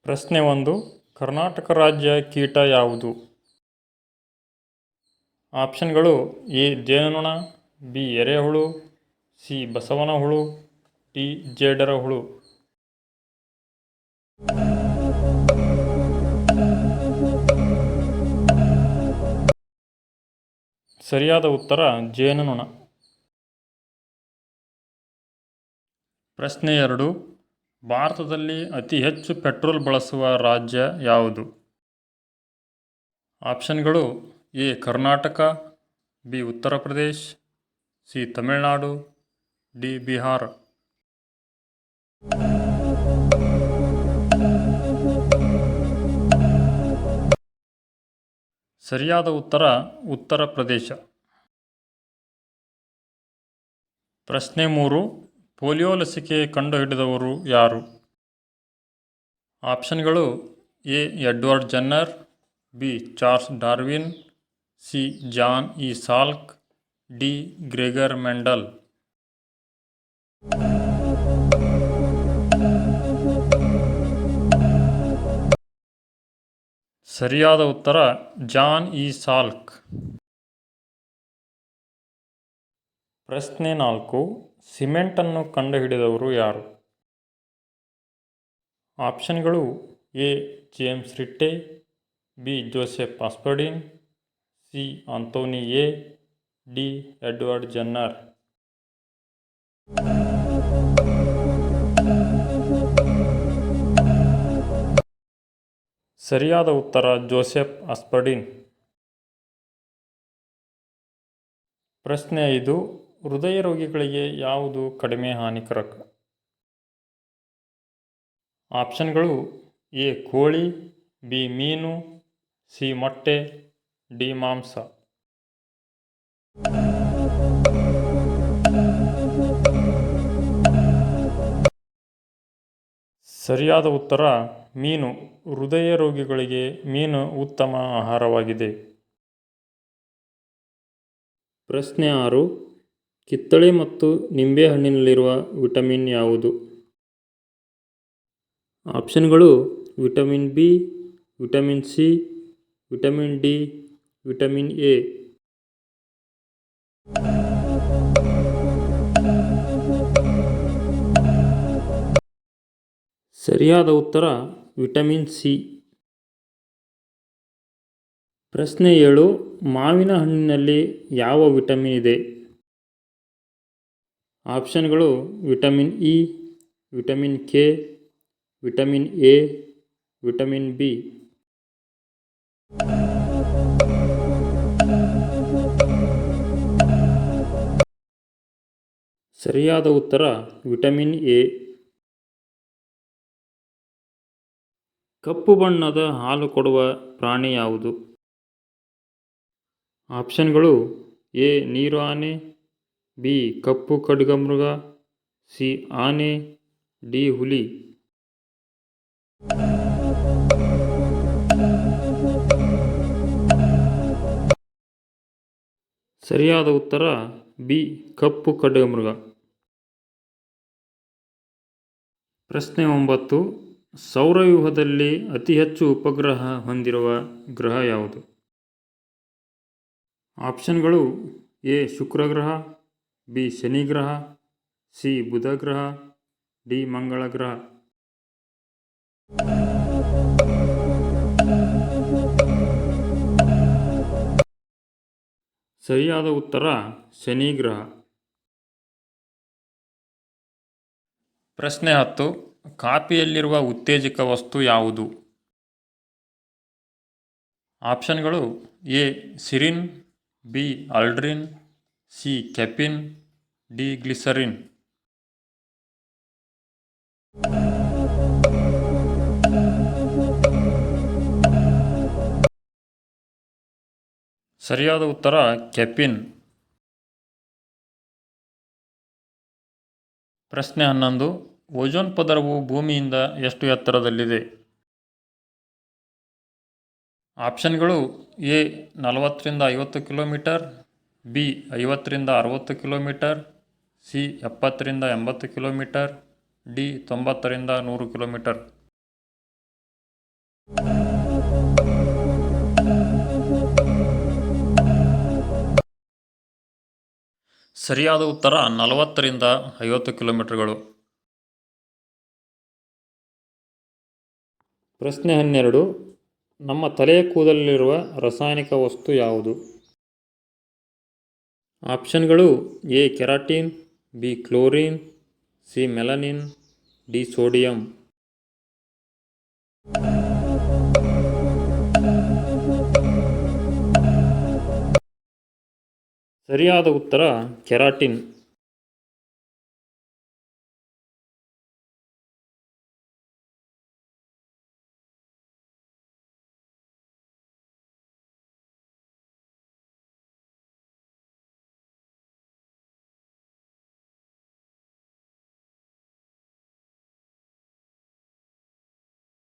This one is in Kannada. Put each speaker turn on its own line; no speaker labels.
ಪ್ರಶ್ನೆ 1. ಕರ್ನಾಟಕ ರಾಜ್ಯ ಕೀಟ ಯಾವುದು? ಆಪ್ಷನ್ಗಳು: ಎ ಜೇನುನೊಣ, ಬಿ ಎರೆಹುಳು, ಸಿ ಬಸವನ ಹುಳು, ಡಿ ಜೇಡರ ಹುಳು. ಸರಿಯಾದ ಉತ್ತರ ಜೇನುನೊಣ. ಪ್ರಶ್ನೆ 2. ಭಾರತದಲ್ಲಿ ಅತಿ ಹೆಚ್ಚು ಪೆಟ್ರೋಲ್ ಬಳಸುವ ರಾಜ್ಯ ಯಾವುದು? ಆಪ್ಷನ್ಗಳು: A Karnataka, B Uttar Pradesh, C Tamil Nadu, D Bihar. ಸರಿಯಾದ ಉತ್ತರ ಉತ್ತರ ಪ್ರದೇಶ. ಪ್ರಶ್ನೆ 3. ಪೋಲಿಯೋ ಲಸಿಕೆ ಕಂಡುಹಿಡಿದವರು ಯಾರು? ಆಪ್ಷನ್ಗಳು: A Edward Jenner, B Charles Darwin, C John E Salk, D Gregor Mendel. ಸರಿಯಾದ ಉತ್ತರ ಜಾನ್ ಇ ಸಾಲ್ಕ್. ಪ್ರಶ್ನೆ 4. ಸಿಮೆಂಟನ್ನು ಕಂಡುಹಿಡಿದವರು ಯಾರು? ಆಪ್ಷನ್ಗಳು: A James Ritty, B Joseph Aspdin, C Anthony A, D Edward Jenner. ಸರಿಯಾದ ಉತ್ತರ ಜೋಸೆಫ್ ಆಸ್ಪರ್ಡಿನ್. ಪ್ರಶ್ನೆ 5. ಹೃದಯ ರೋಗಿಗಳಿಗೆ ಯಾವುದು ಕಡಿಮೆ ಹಾನಿಕಾರಕ? ಆಪ್ಷನ್ಗಳು: ಎ ಕೋಳಿ, ಬಿ ಮೀನು, ಸಿ ಮೊಟ್ಟೆ, ಡಿ ಮಾಂಸ. ಸರಿಯಾದ ಉತ್ತರ ಮೀನು. ಹೃದಯ ರೋಗಿಗಳಿಗೆ ಮೀನು ಉತ್ತಮ ಆಹಾರವಾಗಿದೆ. ಪ್ರಶ್ನೆ 6. ಕಿತ್ತಳೆ ಮತ್ತು ನಿಂಬೆಹಣ್ಣಿನಲ್ಲಿರುವ ವಿಟಮಿನ್ ಯಾವುದು? ಆಪ್ಷನ್ಗಳು: vitamin B, vitamin C, vitamin D, vitamin A. ಸರಿಯಾದ ಉತ್ತರ ವಿಟಮಿನ್ ಸಿ. ಪ್ರಶ್ನೆ 7. ಮಾವಿನ ಹಣ್ಣಿನಲ್ಲಿ ಯಾವ ವಿಟಮಿನ್ ಇದೆ? ಆಪ್ಷನ್ಗಳು: vitamin E, vitamin K, vitamin A, vitamin B. ಸರಿಯಾದ ಉತ್ತರ ವಿಟಮಿನ್ ಎ. ಕಪ್ಪು ಬಣ್ಣದ ಹಾಲು ಕೊಡುವ ಪ್ರಾಣಿ ಯಾವುದು? ಆಪ್ಷನ್ಗಳು: ಎ ನೀರು ಆನೆ, ಬಿ ಕಪ್ಪು ಖಡ್ಗಮೃಗ, ಸಿ ಆನೆ, ಡಿ ಹುಲಿ. ಸರಿಯಾದ ಉತ್ತರ ಬಿ ಕಪ್ಪು ಖಡ್ಗಮೃಗ. ಪ್ರಶ್ನೆ 9. ಸೌರವ್ಯೂಹದಲ್ಲಿ ಅತಿ ಹೆಚ್ಚು ಉಪಗ್ರಹ ಹೊಂದಿರುವ ಗ್ರಹ ಯಾವುದು? ಆಪ್ಷನ್ಗಳು: ಎ ಶುಕ್ರ ಗ್ರಹ, ಬಿ ಶನಿ ಗ್ರಹ, ಸಿ ಬುಧ ಗ್ರಹ, ಡಿ ಮಂಗಳ ಗ್ರಹ. ಸರಿಯಾದ ಉತ್ತರ ಶನಿ ಗ್ರಹ. ಪ್ರಶ್ನೆ 10. ಕಾಫಿಯಲ್ಲಿರುವ ಉತ್ತೇಜಕ ವಸ್ತು ಯಾವುದು? ಆಪ್ಷನ್ಗಳು: A serine, B aldrin, C caffeine, D glycerine. ಸರಿಯಾದ ಉತ್ತರ ಕೆಫಿನ್. ಪ್ರಶ್ನೆ 11. ಓಜೋನ್ ಪದರವು ಭೂಮಿಯಿಂದ ಎಷ್ಟು ಎತ್ತರದಲ್ಲಿದೆ? ಆಪ್ಷನ್ಗಳು: ಎ 40ರಿಂದ 50 ಕಿಲೋಮೀಟರ್, ಬಿ 50ರಿಂದ 60 ಕಿಲೋಮೀಟರ್, ಸಿ 70ರಿಂದ 80 ಕಿಲೋಮೀಟರ್, ಡಿ 90ರಿಂದ 100 ಕಿಲೋಮೀಟರ್. ಸರಿಯಾದ ಉತ್ತರ 40ರಿಂದ 50 ಕಿಲೋಮೀಟರ್ಗಳು. ಪ್ರಶ್ನೆ 12. ನಮ್ಮ ತಲೆಯ ಕೂದಲಿರುವ ರಾಸಾಯನಿಕ ವಸ್ತು ಯಾವುದು? ಆಪ್ಷನ್ಗಳು: A keratin, B chlorine, C melanin, D sodium. ಸರಿಯಾದ ಉತ್ತರ ಕೆರಾಟಿನ್.